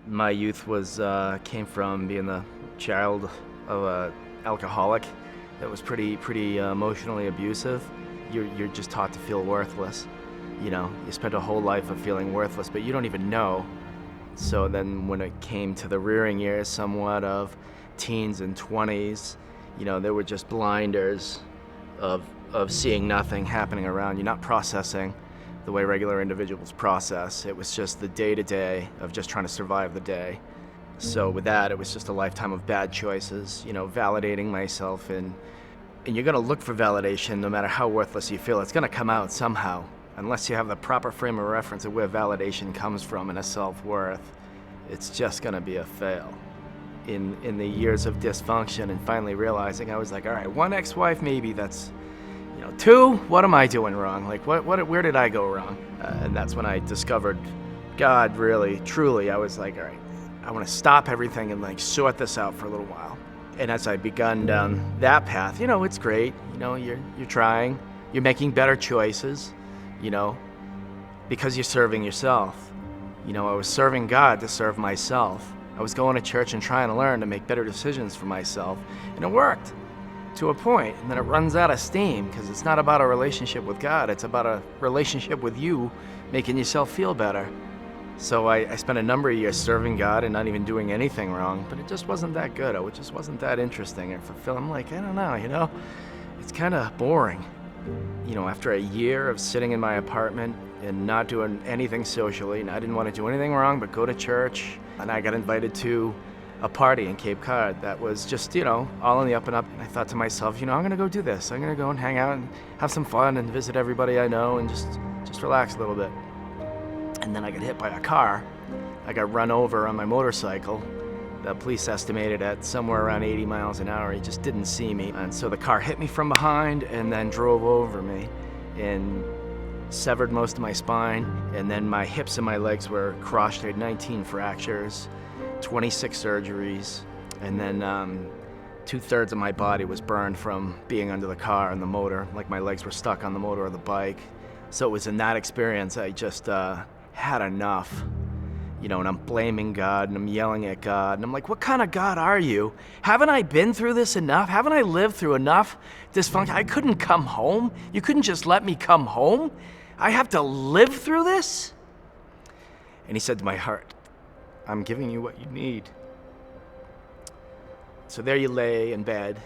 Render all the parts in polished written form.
My youth was came from being the child of a alcoholic that was pretty emotionally abusive. You're just taught to feel worthless. You know, you spent a whole life of feeling worthless, but you don't even know. So then when it came to the rearing years somewhat of teens and 20s, you know, there were just blinders of seeing nothing happening around you, not processing the way regular individuals process. It was just the day-to-day of just trying to survive the day. So with that, it was just a lifetime of bad choices, you know, validating myself, and you're gonna look for validation no matter how worthless you feel. It's gonna come out somehow, unless you have the proper frame of reference of where validation comes from and a self-worth. It's just gonna be a fail. In the years of dysfunction and finally realizing, I was like, all right, one ex-wife, maybe that's, you know, two, what am I doing wrong? Like, where did I go wrong? And that's when I discovered God, really, truly. I was like, all right, I want to stop everything and like sort this out for a little while. And as I begun down that path, you know, it's great. You know, you're trying, you're making better choices, you know, because you're serving yourself. You know, I was serving God to serve myself. I was going to church and trying to learn to make better decisions for myself, and it worked to a point, and then it runs out of steam because it's not about a relationship with God, it's about a relationship with you making yourself feel better. So I spent a number of years serving God and not even doing anything wrong, but it just wasn't that good. It just wasn't that interesting or fulfilling. I'm like, I don't know, you know, it's kind of boring. You know, after a year of sitting in my apartment and not doing anything socially, and I didn't want to do anything wrong but go to church, and I got invited to a party in Cape Cod that was just, you know, all in the up and up. And I thought to myself, you know, I'm gonna go do this. I'm gonna go and hang out and have some fun and visit everybody I know and just relax a little bit. And then I got hit by a car. I got run over on my motorcycle. The police estimated at somewhere around 80 miles an hour. He just didn't see me. And so the car hit me from behind and then drove over me and severed most of my spine. And then my hips and my legs were crushed. I had 19 fractures, 26 surgeries. And then 2/3 of my body was burned from being under the car and the motor. Like my legs were stuck on the motor of the bike. So it was in that experience I just had enough. You know, and I'm blaming God and I'm yelling at God and I'm like, what kind of God are you? Haven't I been through this enough? Haven't I lived through enough dysfunction? I couldn't come home. You couldn't just let me come home. I have to live through this? And he said to my heart, I'm giving you what you need. So there you lay in bed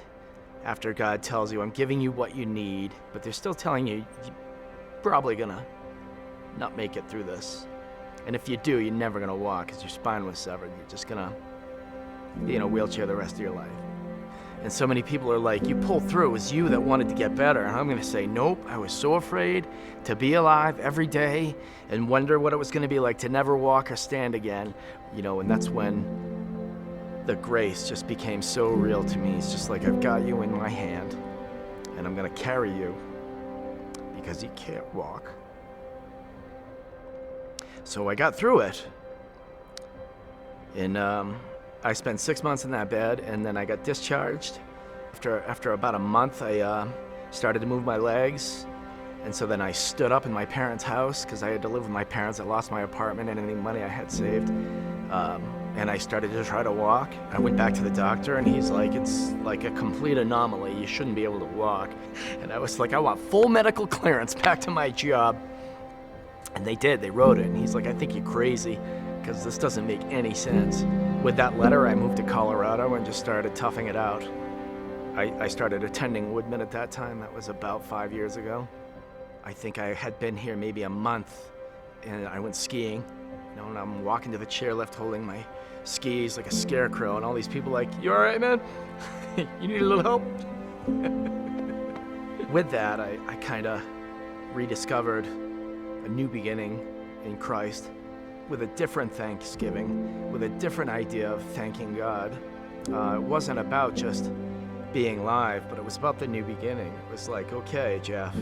after God tells you, I'm giving you what you need, but they're still telling you, you're probably gonna not make it through this. And if you do, you're never gonna walk because your spine was severed. You're just gonna be in a wheelchair the rest of your life. And so many people are like, you pulled through, it was you that wanted to get better. And I'm gonna say, nope, I was so afraid to be alive every day and wonder what it was gonna be like to never walk or stand again. You know, and that's when the grace just became so real to me. It's just like, I've got you in my hand and I'm gonna carry you because you can't walk. So I got through it, and I spent 6 months in that bed, and then I got discharged. After about a month, I started to move my legs, and so then I stood up in my parents' house because I had to live with my parents. I lost my apartment and any money I had saved, and I started to try to walk. I went back to the doctor, and he's like, it's like a complete anomaly. You shouldn't be able to walk. And I was like, I want full medical clearance back to my job. And they did, they wrote it, and he's like, I think you're crazy, because this doesn't make any sense. With that letter, I moved to Colorado and just started toughing it out. I started attending Woodman at that time. That was about 5 years ago. I think I had been here maybe a month, and I went skiing, you know, and I'm walking to the chairlift holding my skis like a scarecrow, and all these people like, you all right, man? You need a little help? With that, I kind of rediscovered a new beginning in Christ with a different thanksgiving, with a different idea of thanking God. It wasn't about just being live, but it was about the new beginning. It was like, okay, Jeff,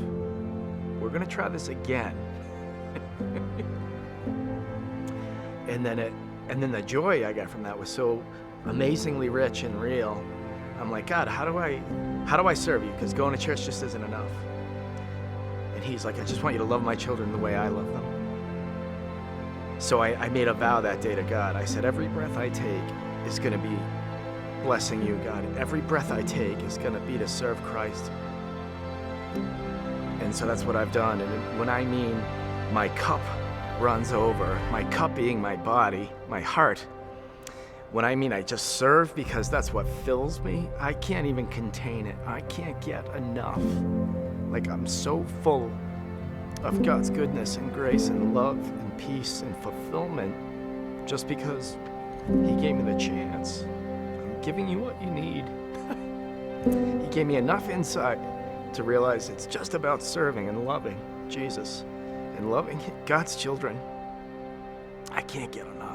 we're gonna try this again. and then the joy I got from that was so amazingly rich and real. I'm like, God, how do I serve you? Because going to church just isn't enough. And he's like, I just want you to love my children the way I love them. So I made a vow that day to God. I said, every breath I take is going to be blessing you, God. Every breath I take is going to be to serve Christ. And so that's what I've done. And when I mean my cup runs over, my cup being my body, my heart, when I mean I just serve because that's what fills me, I can't even contain it. I can't get enough. Like, I'm so full of God's goodness and grace and love and peace and fulfillment just because He gave me the chance. I'm giving you what you need. He gave me enough insight to realize it's just about serving and loving Jesus and loving God's children. I can't get enough.